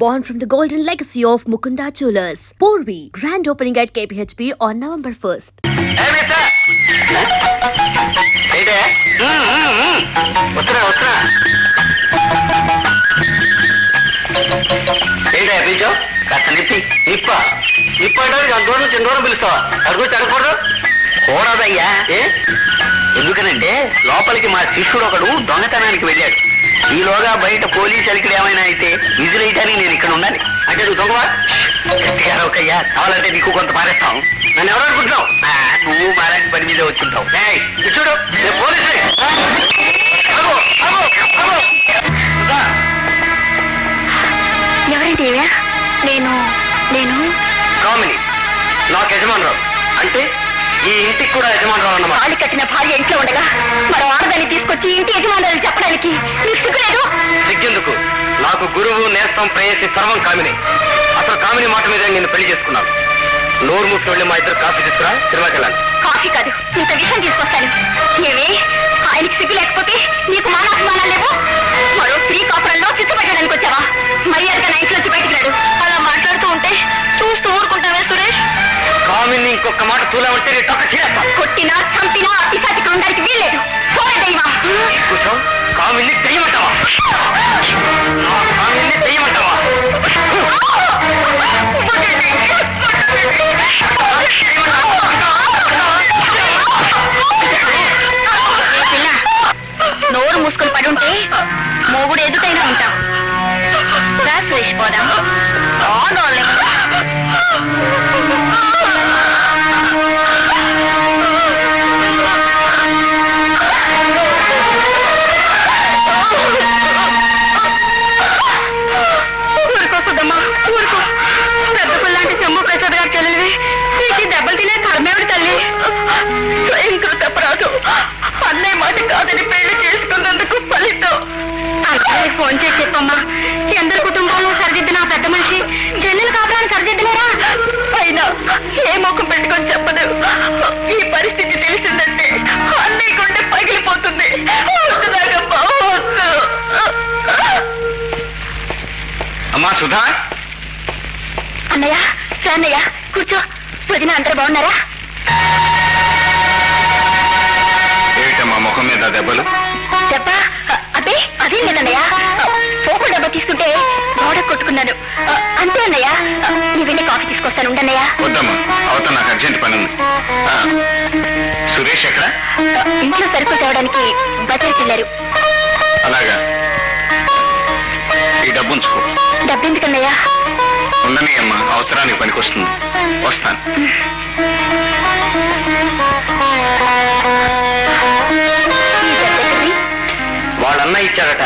born from the golden legacy of Mukunda Jewelers. Porvi, grand opening at KPHP on November 1st. కూడదయ్యా. ఎందుకనంటే లోపలికి మా శిష్యుడు ఒకడు దొంగతనానికి వెళ్ళాడు. ఈలోగా బయట పోలీసు అలికిడి ఏమైనా అయితే విజిల్ వేయడానికి నేను ఇక్కడ ఉండాలి. అంటే నువ్వు దొంగవా? గట్టిగా రొక్కయ్యా, కావాలంటే నీకు కొంత మారేస్తాం. నన్ను ఎవరు అనుకుంటున్నావు? నువ్వు మారాకి పని మీద వచ్చుంటావు. శిష్యుడు నేను పోలీసు. ఎవరండి? నేను నేను కామిని, నాకు యజమానురావు. అంటే ఈ ఇంటికి కూడా యజమానురావు అన్నమాట. తాళి కట్టిన భార్య ఇంట్లో ఉండగా మరో ఆడదాన్ని తీసుకొచ్చి ఇంటి యజమానురాలు చెప్పడానికి మీకు సిగ్గులేదు? సిగ్గెందుకు? నాకు గురువు, నేస్తం, ప్రేయసి సర్వం కామిని. అసలు కామిని మాట మీద నేను పెళ్లి చేసుకున్నాను. నోరు మూసుకు వెళ్ళి మా ఇద్దరు కాఫీ తీసుకురా, సినిమాకి వెళ్ళాలి. కాఫీ కాదు, ఇంత విషయం తీసుకొస్తాను. ఏమే, ఆయనకి సిగ్గు లేకపోతే నీకు మానాభిమానాలు లేవు? మరో స్త్రీ కాపురంలో చిత్తు పెట్టడానికి వచ్చావా? మర్యాదగా నా ఇంట్లోంచి బయటికి రాడు. అలా మాట్లాడుతూ ఉంటే చూస్తూ ఊరుకుంటావే సురేష్? కామిని ఇంకొక మాట తూలేమంటే నీ తొక్క చేస్తా. కొట్టినా చంపినా అతిసాటికి ఉండడానికి వీల్లేదు. దైవా, కూర్చో. కామిని దెయ్యమంటావా? కామిని దెయ్యమంటావా? నోరు మూసుకొని పడి ఉంటే మొగుడు ఎదుటైనా ఉంటాం. సురేష్ పోదాం. ఊరుకో సుద్దమ్మా, ఊరుకో. పెద్ద పిల్లాంటి శంభు ప్రసాద్ గారు చెల్లెలివి. నీకు దెబ్బలు తినే కర్మేవిడి తల్లి. స్వయంకృత అపరాధు. అన్నయ్య మాట కాదని పెళ్లి చేసుకున్నందుకు ఫలితం. అన్నయ్య ఫోన్ చేసి చెప్పమ్మా. ఎందరి కుటుంబాలను సరిదిద్దిన ఆ పెద్ద మనిషి చెల్లెలు కాపురాన్ని సరిదిద్దలేరా? అయినా ఏ మొక్క పెట్టుకొని చెప్పదు. ఈ పరిస్థితి తెలిసిందంటే అన్నయ్య కొంటే పగిలిపోతుంది. అమ్మా సుధా. అన్నయ్య, అన్నయ్య కూర్చో. వదిన అందరూ బాగున్నారా? ఏమిటమ్మా ముఖం మీద దెబ్బలు? దెబ్బ? అదే అదేం లేదన్నయ్య. పోపు డబ్బా తీసుకుంటే గోడ కొట్టుకున్నాను అంతే అన్నయ్య. నీ వెళ్ళి కాఫీ తీసుకొస్తాను, ఉండన్నయ్య. వద్దమ్మా, అవతల నాకు అర్జెంట్ పని ఉంది. సురేష్ ఎక్కడ? ఇంట్లో సరుకులు తేవడానికి బజార్కి వెళ్ళారు. అలాగా, ఈ డబ్బు ఉంచుకో. డబ్బెందుకన్నయ్య? ఉండని అమ్మా, అవసరానికి పనికొస్తుంది. వస్తాను. వాళ్ళన్న ఇచ్చారట,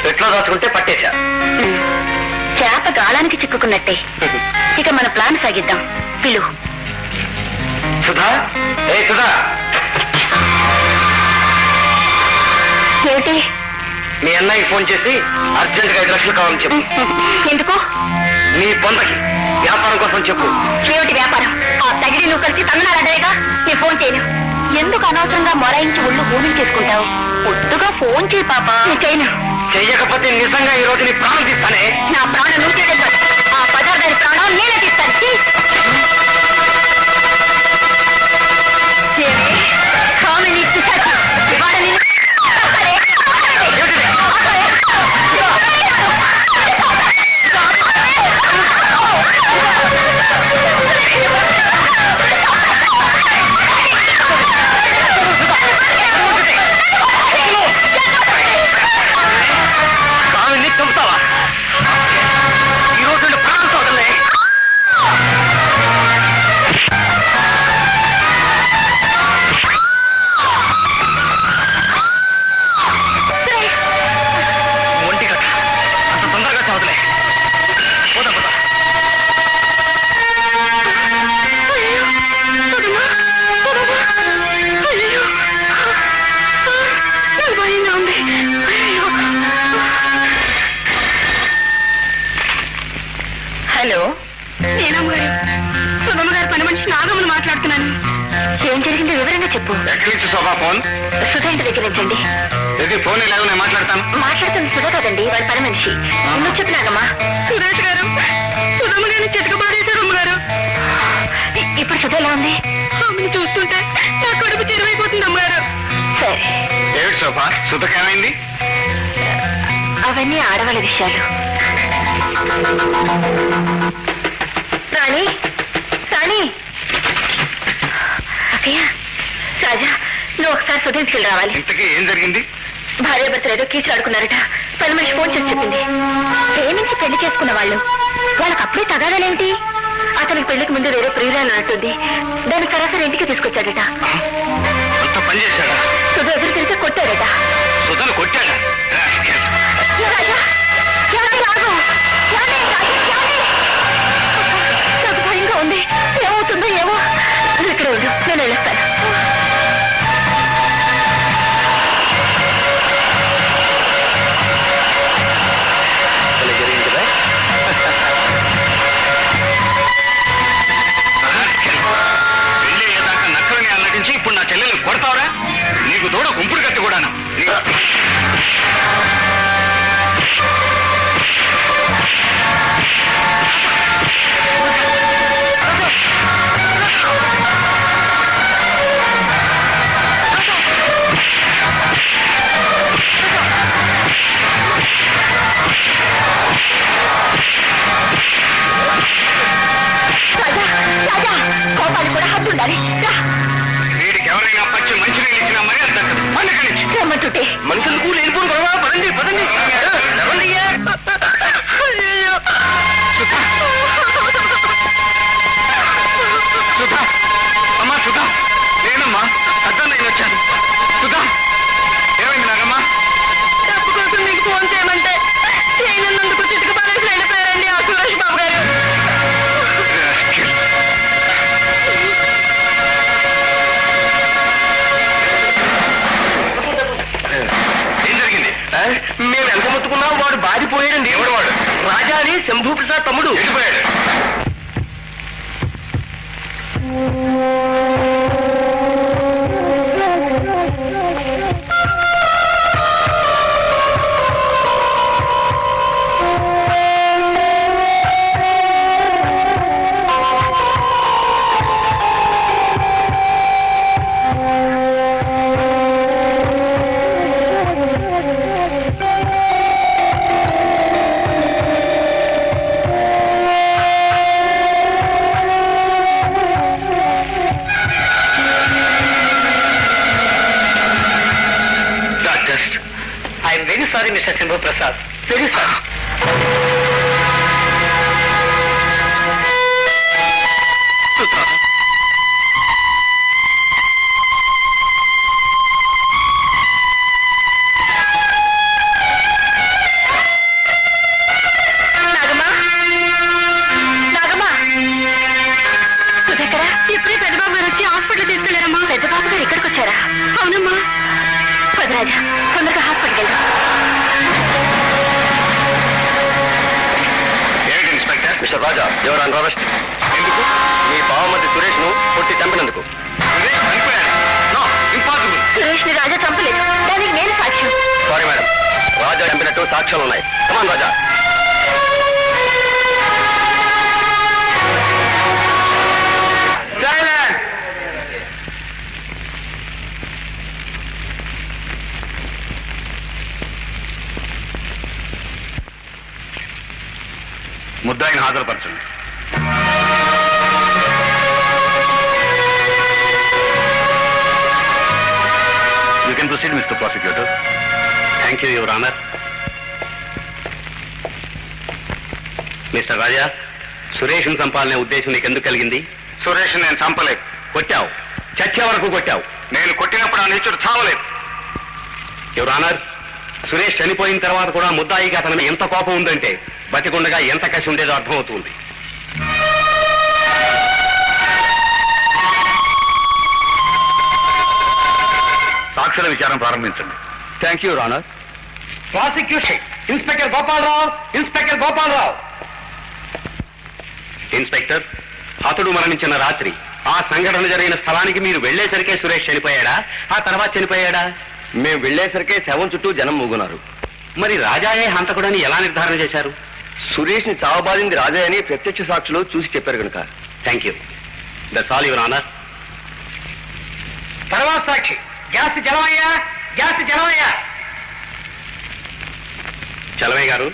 పెట్లో దాచుకుంటే పట్టేశా. చేప గాలానికి చిక్కుకున్నట్టే. ఇక మన ప్లాన్ సాగిద్దాం. పిలు. సుధా, ఏ సుధా. ఏమిటి? మీ అన్నయ్యకి ఫోన్ చేసి అర్జెంట్ గా 5 లక్షలు కావాలని చెప్పు. ఎందుకు? నీ పొందకి వ్యాపారం కోసం చెప్పు. ఏమిటి వ్యాపారం? ఆ తగిడి నువ్వు కలిసి తమిళనాడేగా. నేను ఫోన్ చేయను. ఎందుకు అనవసరంగా మొరాయించి ఒళ్ళు భూమిని చేసుకుంటావు? పొద్దుగా ఫోన్ చేయి పాప. చేయను. చెయ్యకపోతే నిజంగా ఈ రోజు నీ ప్రాణం తీస్తానే. నా ప్రాణం నువ్వు తీయలేదు. ఆ పదార్థాన్ని ప్రాణం నేనే తీస్తాను. కామిని పిశాచి. ఇవాళ నిన్ను కామిని చంపుతావా? ఈ రోజు ప్రాణం చూడలే. ఒంటి గట్ట అంత తొందరగా చదువులే. పోదా పోదా. హలో, నేనమ్మగారు, సుధమ్మ గారు పని మనిషి నాగమ్మను మాట్లాడుతున్నాను. ఏం జరిగిందో వివరంగా చెప్పు. ఎక్కడి నుంచి సోఫా ఫోన్? సుధా ఇంటి దగ్గర నుంచండి. ఇది ఫోన్ ఇలాగ నేను మాట్లాడతాను. మాట్లాడుతుంది సుధా కదండి, వాడి పని మనిషి. నువ్వు చెప్పు నాగమ్మా. సురేష్ గారు సుధ ఎలా ఉంది? ఆమెను చూస్తుంటే నా కడుపు చెరువైపోతుంది అమ్మారు. సరే ఏమిటి శోభ, సుధకేమైంది? అవన్నీ ఆడవాళ్ళ విషయాలు. రాణి రాణి, అక్కయ్య, రాజా, నువ్వు ఒకసారి సుధ తీసుకెళ్ళి రావాలి. ఇంతకీ ఏం జరిగింది? భార్యాభర్తలు ఏదో కీచులాడుకున్నారట. పని మనిషి ఫోన్ చేసి చెప్పింది. ప్రేమించి పెళ్లి చేసుకున్న వాళ్ళు వాళ్ళకి అప్పుడే తగాదాలేమిటి? అతనికి పెళ్లికి ముందు వేరే ప్రియురాలు అంటుంది. దాని సరాసరి ఇంటికి తీసుకొచ్చాడట. అంత పని చేశాడా? సుధ ఎదురు తిరిగితే కొట్టాడట. సుధను కొట్టాడా? రాజా, ఏమండి, రాగు. ఏమండి, రాజా, ఏమండి? నాకు భయంగా ఉంది. ఏమవుతుందో ఏమో. నువ్వు ఇక్కడ ఉండు, నేను వెళ్ళొస్తాను. పెళ్లి అయ్యేదాకా నక్కలని అల్లటించి ఇప్పుడు నా చెల్లెలు కొడతావరా? నీకు తోడ గుంపుడు కత్తి కూడాను. కోపాలు కూడా హద్దు ఉండాలి. వీడికి ఎవరైనా పచ్చి మంచినీళ్ళు ఇచ్చినా మరి అది దక్కదు. రమ్మంటుంటే మనుషులకు లేనిపోను గొడవ. పదండి పదండి. సుధా, అమ్మా సుధా, నేనమ్మా, అర్థం నేను వచ్చాను. సుధా, ఏమైంది నాగమ్మా? డబ్బు కోసం మీకు ఫోన్ చేయమంటే చేయనందుకు చిటిక పడేసి వెళ్ళిపోయారండి ఆ సురేష్ బాబు గారు. ఏం జరిగింది? మేము ఎంత మొత్తుకున్నాం వాడు బాధిపోయాడండి. ఎవడు వాడు? రాజా అని శంభూ ప్రసాద్ తమ్ముడు. వెళ్ళిపోయాడు. Sorry mister Shambhu Prasad, very sorry. ఇప్పుడే పెద్దబాబు గారు వచ్చి హాస్పిటల్ తీసుకెళ్లారమ్మా. పెద్దబాబు గారు ఇక్కడికి వచ్చారా? అవునమ్మా. పదరాజా, తొందరగా హాస్పిటల్కి వెళ్దాం. ఏమిటి ఇన్స్పెక్టర్? మిస్టర్ రాజా, ఎవరు అండర్ అరెస్ట్. ఎందుకు? మీ బావమతి సురేష్ ను కొట్టి చంపినందుకు. ఇంపాసిబుల్. సురేష్ ని రాజా చంపలేదు, దానికి నేను సాక్ష్యం. సారీ మేడం, రాజా చంపినట్టు సాక్ష్యాలు ఉన్నాయి. కమాన్ రాజా. ముద్దాయిని హాజరుపరచండి. You can proceed mister prosecutor. Thank you your honour. Mister Raja, సురేష్ను చంపాలనే ఉద్దేశం నీకు ఎందుకు కలిగింది? సురేష్ నేను చంపలేదు. కొట్టావు, చచ్చే వరకు కొట్టావు. నేను కొట్టినప్పుడు ఆ నీచుడు చావలేదు. యువర్ ఆనర్, సురేష్ చనిపోయిన తర్వాత కూడా ముద్దాయికి అతని ఎంత కోపం ఉందంటే బతికుండగా ఎంత కసి ఉండేదో అర్థమవుతుంది. సాక్షుల విచారం ప్రారంభించండి. Thank you your honour. Prosecution inspector Gopalarao, inspector Gopalarao. Inspector, హతుడు మరణించిన రాత్రి ఆ సంఘటన జరిగిన స్థలానికి మీరు వెళ్లేసరికే సురేష్ చనిపోయాడా, ఆ తర్వాత చనిపోయాడా? మేము వెళ్లేసరికే శవం చుట్టూ జనం మూగున్నారు. మరి రాజాయే హంతకుడని ఎలా నిర్ధారణ చేశారు? సురేష్ ని చావబాదింది రాజా అని ప్రత్యక్ష సాక్షులు చూసి చెప్పారు కనుక. Thank you. That's all your honour. తర్వాత సాక్షి జాస్తి జలమయ్యా, జాస్తి జలమయ్యా. చలమయ్య గారు,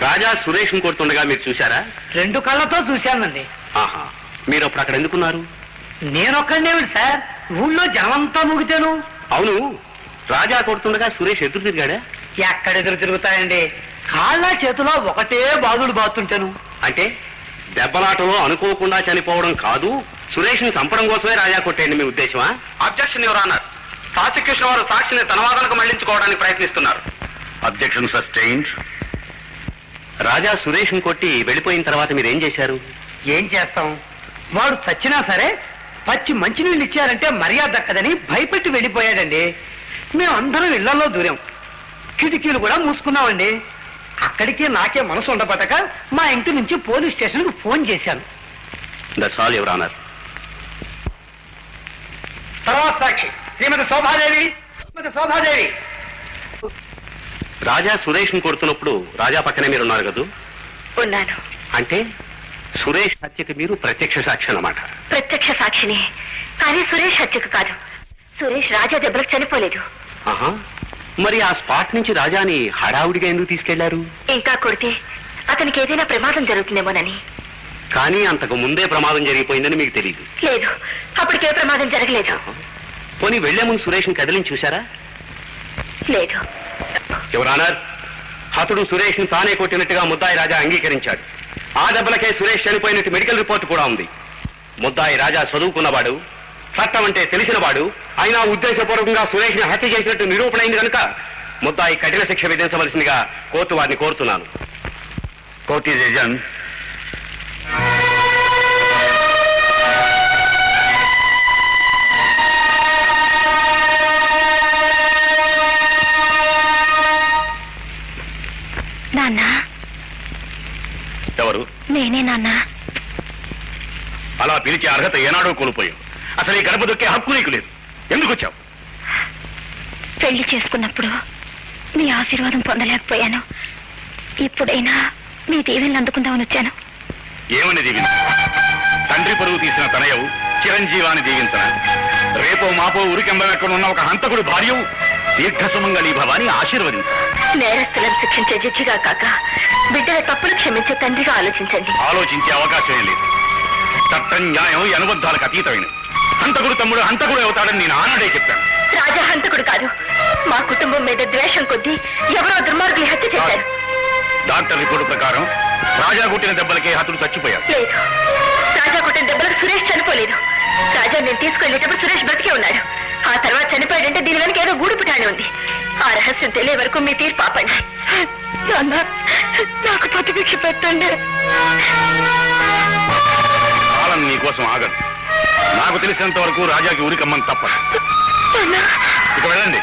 రాజా సురేష్ కొడుతుండగా మీరు చూశారా? 2 కళ్ళతో చూశానండి. ఆహా, మీరు అప్పుడు అక్కడ ఎందుకున్నారు? నేనొక్కడేమిటి సార్, ఊళ్ళో జనమంతా ముగితేను. అవును, రాజా కొడుతుండగా సురేష్ ఎదురు తిరిగాడా? ఎక్కడ ఎదురు తిరుగుతాయండి, కాళ్ళ చేతిలో ఒకటే బాధుడు బాతుంటాను. అంటే దెబ్బలాటలో అనుకోకుండా చనిపోవడం కాదు, సురేష్ ని చంపడం కోసమే రాజా కొట్టేయండి మీ ఉద్దేశమా? Objection your honour. ప్రాసిక్యూషన్ వారు సాక్షిని తన వాదనకు మళ్లించుకోవడానికి ప్రయత్నిస్తున్నారు. Objection sustained. రాజా సురేష్ ని కొట్టి వెళ్ళిపోయిన తర్వాత మీరు ఏం చేశారు? ఏం చేస్తాం, వాడు చచ్చినా సరే పచ్చి మంచినీళ్ళు ఇచ్చారంటే మర్యాద దక్కదని భయపెట్టి వెళ్ళిపోయాడండి. మేమందరం ఇళ్లలో దూరాం, కిటికీలు కూడా మూసుకున్నామండి. అక్కడికి నాకే మనసు ఉండబట్టక మా ఇంటి నుంచి పోలీస్ స్టేషన్కి ఫోన్ చేశాను. That's all your honour. తర్వాత సాక్షి శ్రీమతి శోభాదేవి. శ్రీమతి శోభాదేవి, రాజా సురేష్ ని కొడుతున్నప్పుడు రాజా పక్కనే మీరు ఉన్నారు కదూ? ఉన్నాను. అంటే సురేష్ హత్యకి మీరు ప్రత్యక్ష సాక్షి అన్నమాట. ప్రత్యక్ష సాక్షిని, కానీ సురేష్ హత్యకు కాదు. సురేష్ రాజా దెబ్బలకు చనిపోలేదు. ఆహా, మరి ఆ స్పాట్ నుంచి రాజాని హడావుడిగా ఎందుకు తీసుకెళ్లారు? ఇంకా కొడితే అతనికి ఏదైనా ప్రమాదం జరుగుతుందేమోనని. కానీ అంతకు ముందే ప్రమాదం జరిగిపోయిందని మీకు తెలియదు? లేదు, అప్పటికే ప్రమాదం జరగలేదు. పోనీ వెళ్లే ముందు సురేష్ ని కదిలించి చూశారా? లేదు. యువర్ ఆనర్, హతుడు సురేష్ ని తానే కొట్టినట్టుగా ముద్దాయి రాజా అంగీకరించాడు. ఆ దెబ్బలకే సురేష్ చనిపోయినట్టు మెడికల్ రిపోర్ట్ కూడా ఉంది. ముద్దాయి రాజా చదువుకున్నవాడు, చట్టం అంటే తెలిసినవాడు, అయినా ఉద్దేశపూర్వకంగా సురేష్ ని హత్య చేసినట్టు నిరూపణ అయింది కనుక ముద్దాయి కఠిన శిక్ష విధించవలసిందిగా కోర్టు వారిని కోరుతున్నాను. Court is adjourn. నాన్న, ఎవరు? నేనే నాన్న. అలా పిలిచే అర్హత ఏనాడో కోల్పోయావు. అసలు ఈ గడప దొక్కే హక్కు నీకు లేదు. ఎందుకు వచ్చావు? పెళ్లి చేసుకున్నప్పుడు మీ ఆశీర్వాదం పొందలేకపోయాను. ఇప్పుడైనా మీ దీవెనలు అందుకుందామని వచ్చాను. ఏమని దీవించ? తండ్రి పరువు తీసిన తనయవు చిరంజీవాన్ని దీవించన? రేపో మాపో ఉరికెంబం ఎక్కడ ఉన్న ఒక హంతకుడు భార్యవు దీర్ఘసుమంగళీ భవాని ఆశీర్వదించు. నేరస్తులను శిక్షించే జడ్జిగా కాక బిడ్డల తప్పులు క్షమించే తండ్రిగా ఆలోచించండి. ఆలోచించే అవకాశమే లేదు. చట్టం న్యాయం ఈ అనుబద్ధాలకు అతీతమైనది. హంతకుడు తమ్ముడు హంతకుడు అవుతాడని నేను ఆనాడే చెప్పాను. రాజా హంతకుడు కాదు. మా కుటుంబం మీద ద్వేషం కొద్దీ ఎవరో దుర్మార్గులు హత్య చేశారు. డాక్టర్ రిపోర్టు ప్రకారం రాజా కొట్టిన దెబ్బలకే హతుడు చచ్చిపోయాడు. లేదు, రాజా కొట్టిన దెబ్బలకు సురేష్ చనిపోలేదు. రాజా నేను తీసుకెళ్లేటప్పుడు సురేష్ బతికే ఉన్నాడు. ఆ తర్వాత చనిపోయాడంటే దీని వెనక ఏదో గూడు పుటాని ఉంది. ఆ రహస్యం తెలియ వరకు మీ తీర్పు ఆపండి. నాకు ప్రతిభిక్ష పెట్టండి. కాలం నీకోసం ఆగదు. నాకు తెలిసినంత వరకు రాజాకి ఉరికమ్మని తప్పదు. ఇక వెళ్ళండి.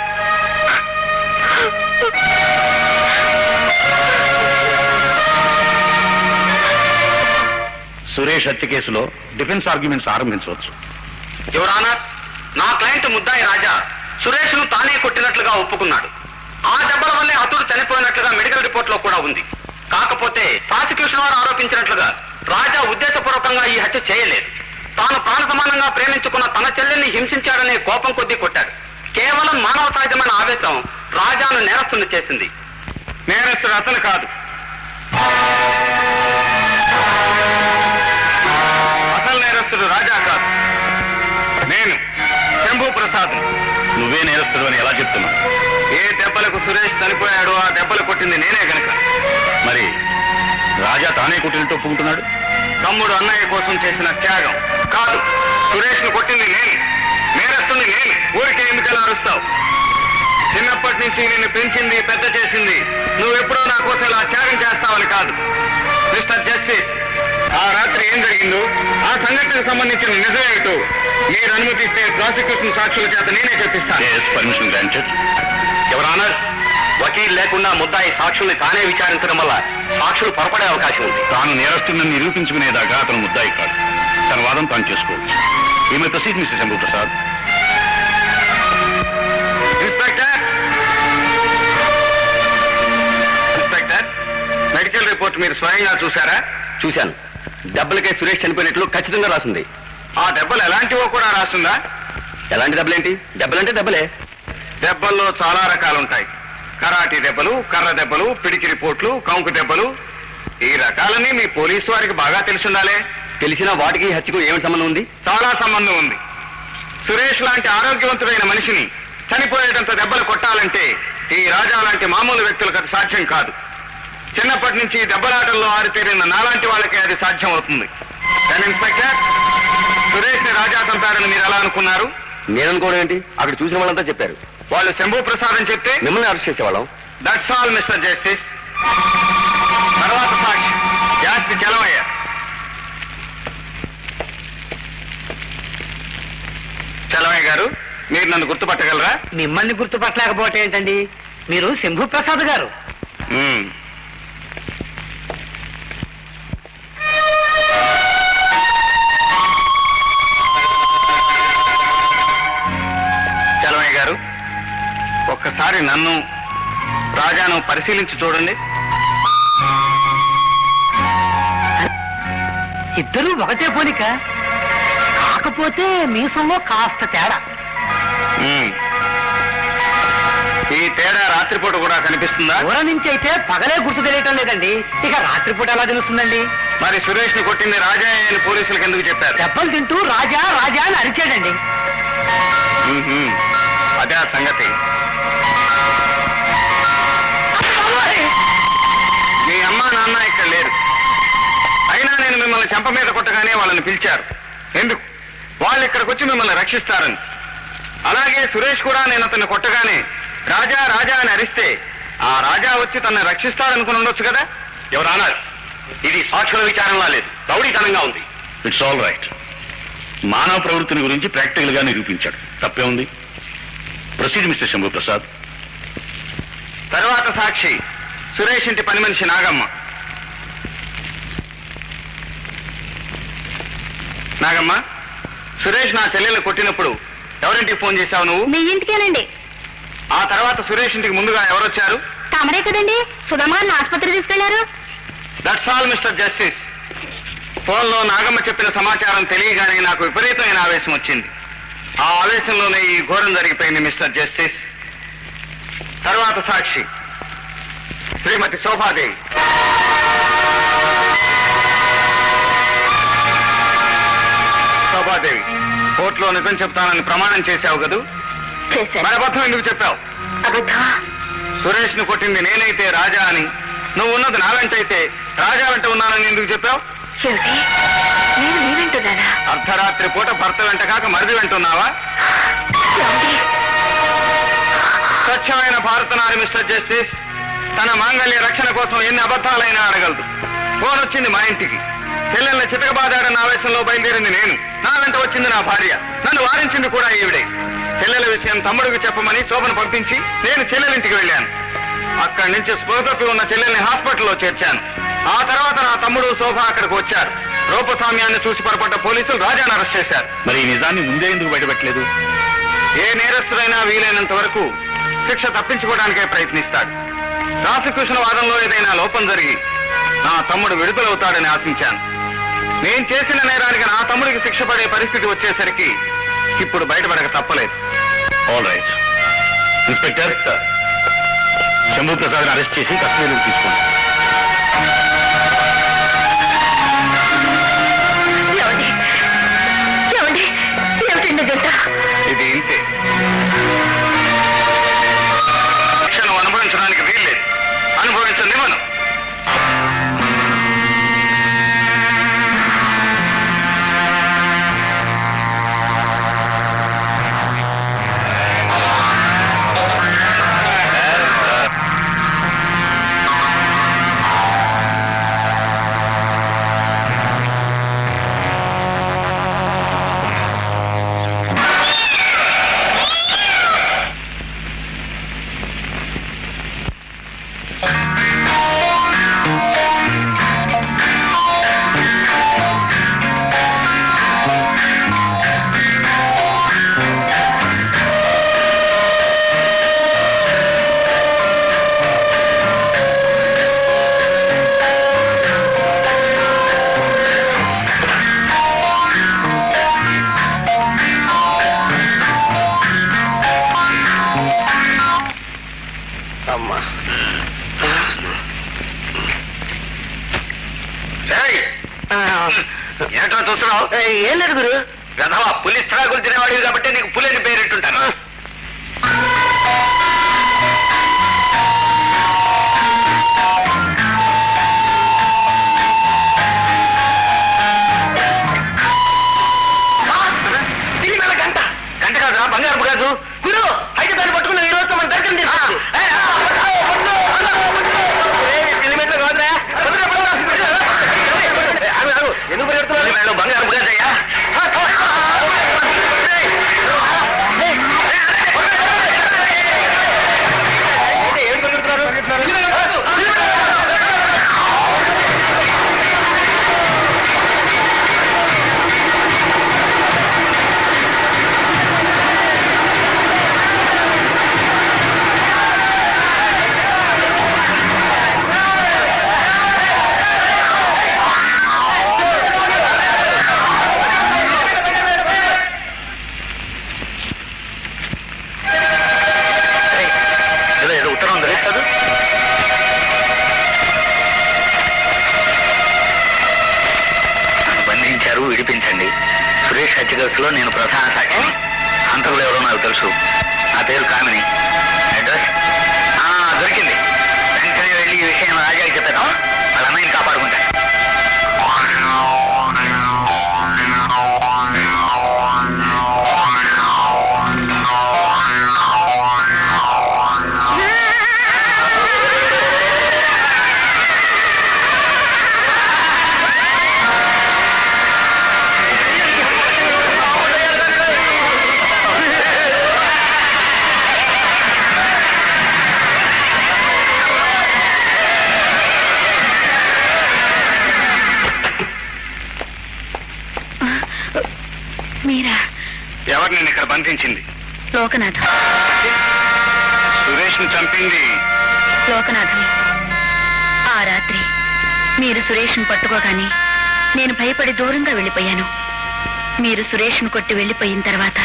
సురేష్ హత్య కేసులో డిఫెన్స్ ఆర్గ్యుమెంట్స్ ఆరంభించవచ్చు. యువర్ ఆనర్, నా క్లయింట్ ముద్దాయి రాజా సురేష్ ను తానే కొట్టినట్లుగా ఒప్పుకున్నాడు. ఆ దెబ్బల వల్లే హతుడు చనిపోయినట్లుగా మెడికల్ రిపోర్ట్ లో కూడా ఉంది. కాకపోతే ప్రాసిక్యూషన్ వారు ఆరోపించినట్లుగా రాజా ఉద్దేశపూర్వకంగా ఈ హత్య చేయలేదు. తాను ప్రాణ సమానంగా ప్రేమించుకున్న తన చెల్లెల్ని హింసించాడనే కోపం కొద్దీ కొట్టాడు. కేవలం మానవ సహజమైన ఆవేశం రాజాను నేరస్తుని చేసింది. నేరస్తుడు అతను కాదు, అసలు నేరస్తుడు రాజా కాదు, నేను శంభూ ప్రసాద్. నువ్వే నేరస్తుడు అని ఎలా చెప్తున్నావు? ఏ దెబ్బలకు సురేష్ చనిపోయాడో ఆ దెబ్బలు కొట్టింది నేనే గనక. మరి రాజా తానే కొట్టినట్టు ఒప్పుకుంటున్నాడు. తమ్ముడు అన్నయ్య కోసం చేసిన త్యాగం కాదు. సురేష్ ను కొట్టింది నేను, నేరస్తుని నేను. ఊరికే ఎందుకలా అరుస్తావు? చిన్నప్పటి నుంచి నిన్ను పెంచింది, పెద్ద చేసింది నువ్వెప్పుడో నా కోసం ఇలా త్యాగం చేస్తావని కాదు. మిస్టర్ జస్టిస్, ఆ రాత్రి ఏం జరిగిందో ఆ సంఘటనకు సంబంధించిన నిజమేమిటో మీరు అనుమతిస్తే ప్రాసిక్యూషన్ సాక్షుల చేత నేనే చెప్పిస్తాను. Permission granted. యువర్ ఆనర్, వకీల్ లేకుండా ముద్దాయి సాక్షుల్ని తానే విచారించడం వల్ల సాక్షులు పొరపడే అవకాశం ఉంది. తాను నేరస్తుని నిరూపించుకునేదాకా అతను ముద్దాయి కాదు. తన వాదం తాను చేసుకోవచ్చు. ఈమె proceed mister Shambhu Prasad. Inspector, inspector, medical report మీరు స్వయంగా చూశారా? చూశాను. దెబ్బలకే సురేష్ చనిపోయినట్లు ఖచ్చితంగా రాసింది. ఆ దెబ్బలు ఎలాంటివో కూడా రాస్తుందా? ఎలాంటి దెబ్బలేంటి? దెబ్బలంటే దెబ్బలే. దెబ్బల్లో చాలా రకాలుంటాయి. కరాటీ దెబ్బలు, కర్ర దెబ్బలు, పిడికిరి పోట్లు, కంకు దెబ్బలు. ఈ రకాలని మీ పోలీసు వారికి బాగా తెలిసిండాలే. తెలిసిన వాటికి హత్యకు ఏమి సంబంధం ఉంది? చాలా సంబంధం ఉంది. సురేష్ లాంటి ఆరోగ్యవంతుడైన మనిషిని చనిపోయేటంత దెబ్బలు కొట్టాలంటే ఈ రాజా లాంటి మామూలు వ్యక్తులకు అది సాధ్యం కాదు. చిన్నప్పటి నుంచి దెబ్బలాటల్లో ఆరితేరిన నాలాంటి వాళ్ళకే అది సాధ్యం అవుతుంది. ఇన్స్పెక్టర్, సురేష్ ని రాజా చంపారని మీరు ఎలా అనుకున్నారు? నేననుకోవడం ఏంటి? అక్కడ చూసిన వాళ్ళంతా చెప్పారు. వాళ్ళు శంభు ప్రసాద్ అని చెప్తే మిమ్మల్ని అరెస్ట్ చేసేవాళ్ళం. That's all mister justice. తర్వాత సాక్షి జాస్తి చలవయ్య. చలవయ్య గారు, మీరు నన్ను గుర్తుపట్టగలరా? మిమ్మల్ని గుర్తుపట్టలేకపోతే ఏంటండి? మీరు శంభు ప్రసాద్ గారు. చలవయ్య గారు, ఒక్కసారి నన్ను రాజాను పరిశీలించి చూడండి. ఇద్దరూ ఒకటే పోలిక, కాకపోతే మీసంలో కాస్త తేడా. ఈ తేడా రాత్రిపూట కూడా కనిపిస్తుందా? దూరం నుంచి అయితే పగలే గుర్తు తెలియటం లేదండి, ఇక రాత్రిపూట ఎలా తెలుస్తుందండి? మరి సురేష్ ని కొట్టింది రాజా అని పోలీసులకు ఎందుకు చెప్పారు? దెబ్బలు తింటూ రాజా రాజా అని అరిచాడండి. అదే ఆ సంగతి. మీ అమ్మా నాన్న ఇక్కడ లేరు. అయినా నేను మిమ్మల్ని చెంప మీద కొట్టగానే వాళ్ళని పిలిచారు. ఎందుకు? వాళ్ళు ఇక్కడికి వచ్చి మిమ్మల్ని రక్షిస్తారని. అలాగే సురేష్ కూడా నేను అతన్ని కొట్టగానే రాజా రాజా అని అరిస్తే ఆ రాజా వచ్చి తనని రక్షిస్తాడనుకుని ఉండొచ్చు కదా. ఎవరు అన్నారు? ఇది సాక్షుల విచారంలా లేదు, రౌడీతనంగా ఉంది. It's all right. మానవ ప్రవృత్తిని గురించి ప్రాక్టికల్ గా నిరూపించాడు. తప్పే ఉంది. Proceed mister Shambhu Prasad. తర్వాత సాక్షి సురేష్ ఇంటి పని మనిషి నాగమ్మ. నాగమ్మ, సురేష్ నా చెల్లెల్ని కొట్టినప్పుడు ఎవరింటికి ఫోన్ చేశావు నువ్వు? మీ ఇంటికేనండి. ఆ తర్వాత సురేష్ ఇంటికి ముందుగా ఎవరొచ్చారు? తమరే కదండి సుధమ్మ గారిని ఆసుపత్రి తీసుకెళ్లారు. That's all mister justice. ఫోన్లో నాగమ్మ చెప్పిన సమాచారం తెలియగానే నాకు విపరీతమైన ఆవేశం వచ్చింది. ఆ ఆవేశంలోనే ఈ ఘోరం జరిగిపోయింది మిస్టర్ జస్టిస్. తర్వాత సాక్షి శ్రీమతి శోభాదేవి. శోభాదేవి, కోర్టులో నిజం చెప్తానని ప్రమాణం చేశావు కదూ? మరి అబద్ధం ఎందుకు చెప్పావు? సురేష్ ను కొట్టింది నేనైతే రాజా అని, నువ్వు ఉన్నది నా వెంట అయితే రాజా వెంట ఉన్నానని ఎందుకు చెప్పావు? అర్ధరాత్రి పూట భర్త వెంట కాక మరిది వెంటున్నావా? స్వచ్ఛమైన భారత నారి మిస్టర్ జస్టిస్ తన మాంగళ్య రక్షణ కోసం ఎన్ని అబద్ధాలైనా అడగలదు. ఫోన్ వచ్చింది మా ఇంటికి. చెల్లెల్ని చితకబాదాడన్న ఆవేశంలో బయలుదేరింది నేను. నా వెంట వచ్చింది నా భార్య. నన్ను వారించింది కూడా ఈవిడే. చెల్లెల విషయం తమ్ముడికి చెప్పమని శోభను పంపించి నేను చెల్లెలింటికి వెళ్ళాను. అక్కడి నుంచి స్పృహ తప్పి ఉన్న చెల్లెల్ని హాస్పిటల్లో చేర్చాను. ఆ తర్వాత నా తమ్ముడు శోభ అక్కడికి వచ్చారు. రూపస్వామ్యాన్ని చూసి పొరపడ్డ పోలీసులు రాజాను అరెస్ట్ చేశారు. మరి ఈ నిజాన్ని ముందే ఎందుకు బయటపెట్టలేదు? ఏ నేరస్తుడైనా వీలైనంత వరకు శిక్ష తప్పించుకోవడానికే ప్రయత్నిస్తాడు. ప్రాసిక్యూషన్ వాదంలో ఏదైనా లోపం జరిగి నా తమ్ముడు విడుదలవుతాడని ఆశించాను. నేను చేసిన నేరానికి నా తమ్ముడికి శిక్ష పడే పరిస్థితి వచ్చేసరికి ఇప్పుడు బయటపడక తప్పలేదు. All right. Inspector, Shambhu Prasad arrest చేసి కస్టడీలోకి తీసుకోండి. ఇది ఇంతే. శిక్షను అనుభవించడానికి వీల్లేదు. అనుభవించండి మనం. ఏంటో చూస్తున్నావు? ఏం లేదు గురు. గధవా, పులి త్రాగులు తినేవాడివి కాబట్టి నీకు పులిని పేరెట్టుంటాను. దీని మీద గంట. గంట కాదురా, బంగారం కాదు. గురు అయితే దాన్ని పట్టుకున్న ఈ రోజు మన దర్శనం తీసుకోవచ్చు. కిలోమీటర్ కాదురా. ఎందుకు పరిగెడుతున్నారు? బంగారం కాదయ్యా. ఏం పరిగెడుతున్నారు? ఏదో ఉత్తరం ఉంది, చదువు. నన్ను బంధించారు, విడిపించండి. సురేష్ హత్య కేసులో నేను ప్రధాన సాక్షిని. హంతకులు ఎవరో నాకు తెలుసు. నా పేరు కామిని. అడ్రస్ దొరికింది. వెంటనే వెళ్ళి ఈ విషయం రాజాకి చెప్పాను. వాళ్ళ అమ్మాయిని కాపాడుకుంటాను. మీరా? ఎవరు నేను ఇక్కడ బంధించింది? లోకనాథం. సురేష్ ని చంపింది లోకనాథమే. ఆ రాత్రి మీరు సురేష్ను పట్టుకోగానే నేను భయపడి దూరంగా వెళ్ళిపోయాను. మీరు సురేష్ను కొట్టి వెళ్ళిపోయిన తర్వాత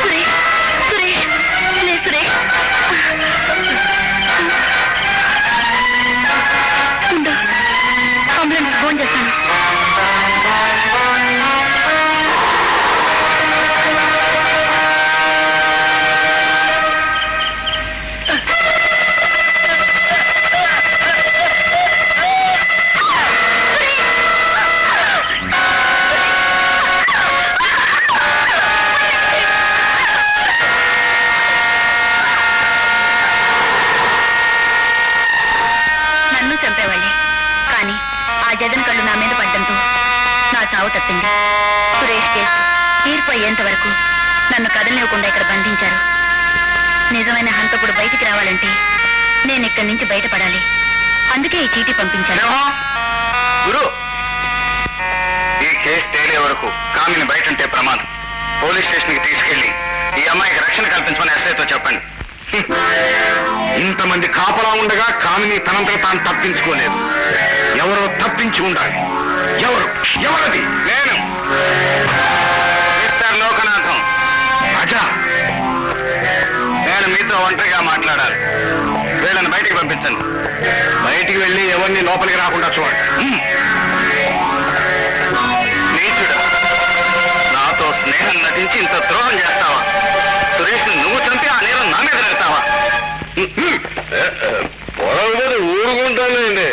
సురేష్, సురేష్, లే సురేష్. ఉండు, అంబులెన్స్ ఫోన్ చేస్తాను. నన్ను చంపేవాళ్ళే, కానీ ఆ జగన్ కళ్ళు నా మీద పడ్డంతో నా చావు తప్పింది. సురేష్ కేసు తీర్పు అయ్యేంత వరకు నన్ను కదలనివ్వకుండా ఇక్కడ బంధించారు. నిజమైన హంతకుడు బయటికి రావాలంటే నేను ఇక్కడి నుంచి బయటపడాలి. అందుకే ఈ చీటీ పంపించాను. గురు, ఈ కేసు తేలే వరకు కామిని బయట ఉంటే ప్రమాదం. పోలీస్ స్టేషన్ కి తీసుకెళ్లి ఈ అమ్మాయికి రక్షణ కల్పించమని ఎస్ఐతో చెప్పండి. ఇంతమంది కాపలా ఉండగా కామిని తనంతట తాను తప్పించుకోలేదు. ఎవరో తప్పించి ఉండాలి. ఎవరది? నేను, మిస్టర్ లోకనాథం. రాజా, నేను మీతో ఒంటరిగా మాట్లాడాలి. వీళ్ళని బయటికి పంపించండి. బయటికి వెళ్ళి ఎవరిని లోపలికి రాకుండా చూడండి. నీచుడు, నాతో స్నేహం నటించి ఇంత ద్రోహం చేస్తావా? సురేష్ నువ్వు చంపి ఆ నేరం నా మీద పెడతావా? పొడవు ఊరుకుంటానండి.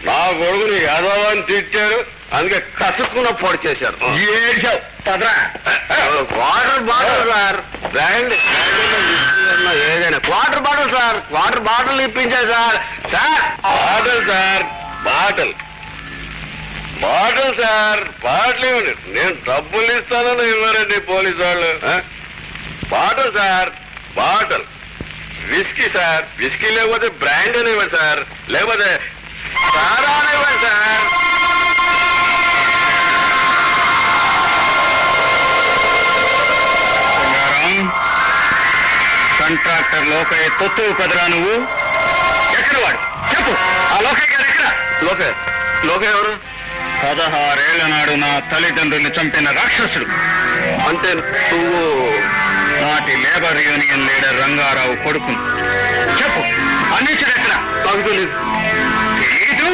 నా కొడుకుని యాదవాన్ని తిట్టారు, అందుకే కసుక్కున్న పొడి చేశారు. వాటర్ బాటిల్ సార్, బ్రాండ్ ఏదైనా water bottle sir, water bottle ఇప్పించారు sir. Bottle sir, bottle bottle sir, bottle ఇవ్వండి. నేను డబ్బులు ఇస్తానని ఇవ్వరండి పోలీసు వాళ్ళు. Bottle sir, bottle. Whisky sir, whisky లేకపోతే బ్రాండ్ అని ఇవ్వండి సార్, లేకపోతే సారా అని ఇవ్వండి సార్. కాంట్రాక్టర్ లోకయ్య తొత్తు కదరా నువ్వు? ఎక్కడ వాడు చెప్పు. ఆ లోకయ్య గారు ఎక్కడ? లోకే ఎవరు? 16 ఏళ్ల నాడు నా తల్లిదండ్రుల్ని చంపిన రాక్షసుడు. అంటే నువ్వు నాటి లేబర్ యూనియన్ లీడర్ రంగారావు కొడుకును. చెప్పు, అన్నించుడు ఎక్కడ? నాకు తెలీదు. తెలీదు?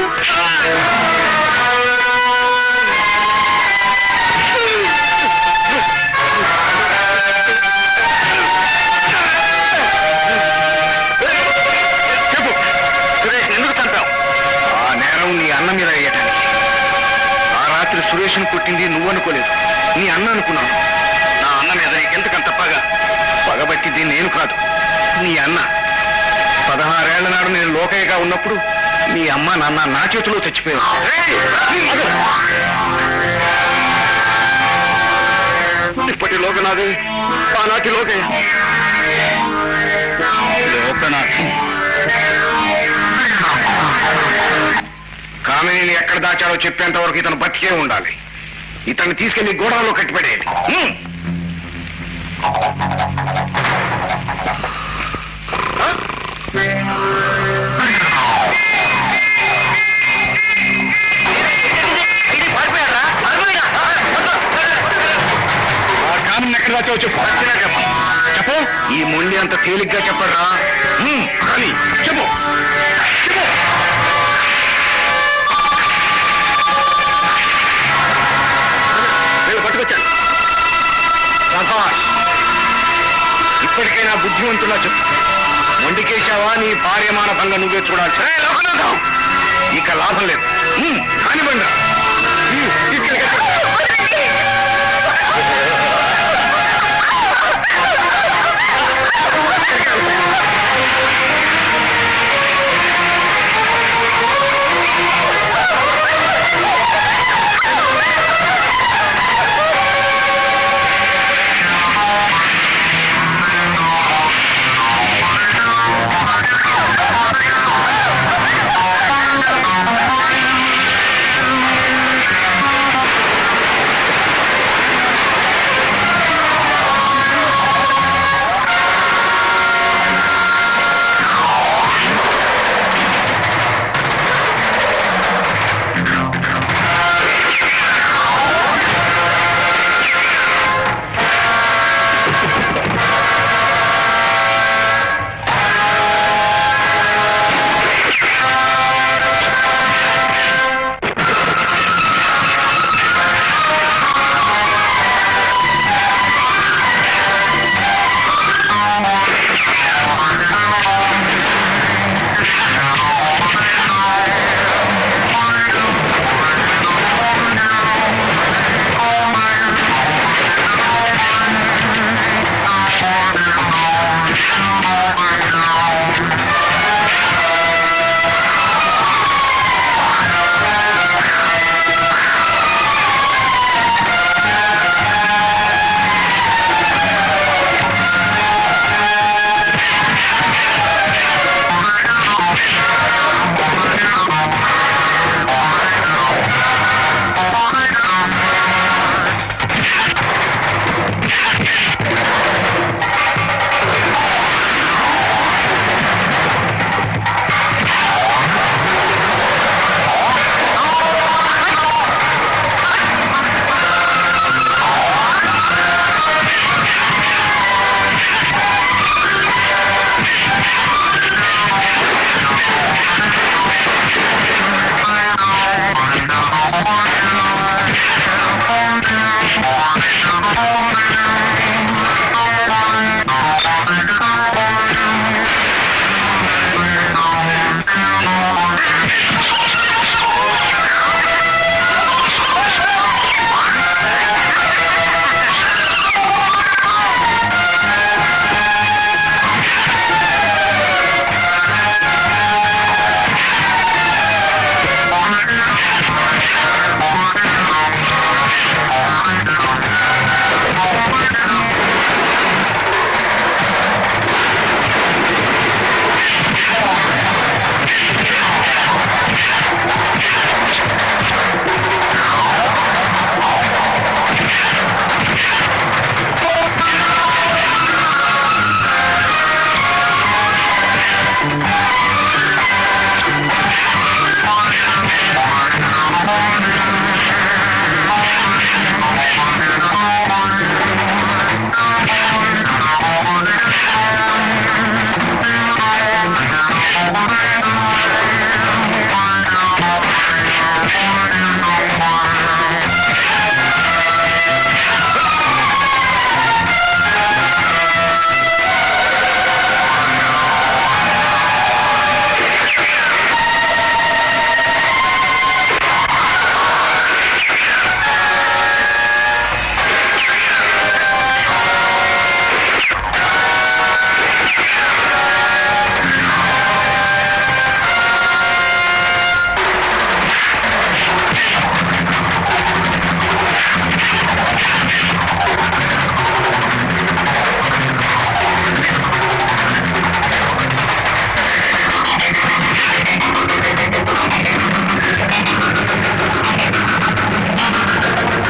చెప్పు, సురేష్ ఎందుకు చంపావు? ఆ నేరం నీ అన్న మీద వేయటానికి. ఆ రాత్రి సురేష్ను కొట్టింది నువ్వు అనుకోలేదు, నీ అన్న అనుకున్నాను. నా అన్న మీద నీకెందుకంత పగ? పగబట్టింది నేను కాదు, నీ అన్న. 16 ఏళ్ల నాడు నేను లోకయ్యగా ఉన్నప్పుడు మీ అమ్మ నాన్న నా చేతిలో చచ్చిపోయారు. ఇప్పటి లోకనాథి ఆనాటి లోకయ్య. లోకనాథ్ కామినిని ఎక్కడ దాచాడో చెప్పేంత వరకు ఇతను బతికే ఉండాలి. ఇతన్ని తీసుకెళ్లి గోడలో కట్టిపడేది. కామిని ఎక్కడ దాచావో చెప్పు. చెప్పు. ఈ మొండి అంత తేలిగ్గా చెప్పరా? కానీ చెప్పు. పట్టుకొచ్చాను. ఇప్పటికైనా బుద్ధివంతులా చెప్పు. మొండికేశావా నీ భార్యమాన భంగ నువ్వే చూడాలి. ఇక లాభం లేదు. కానివ్వండి.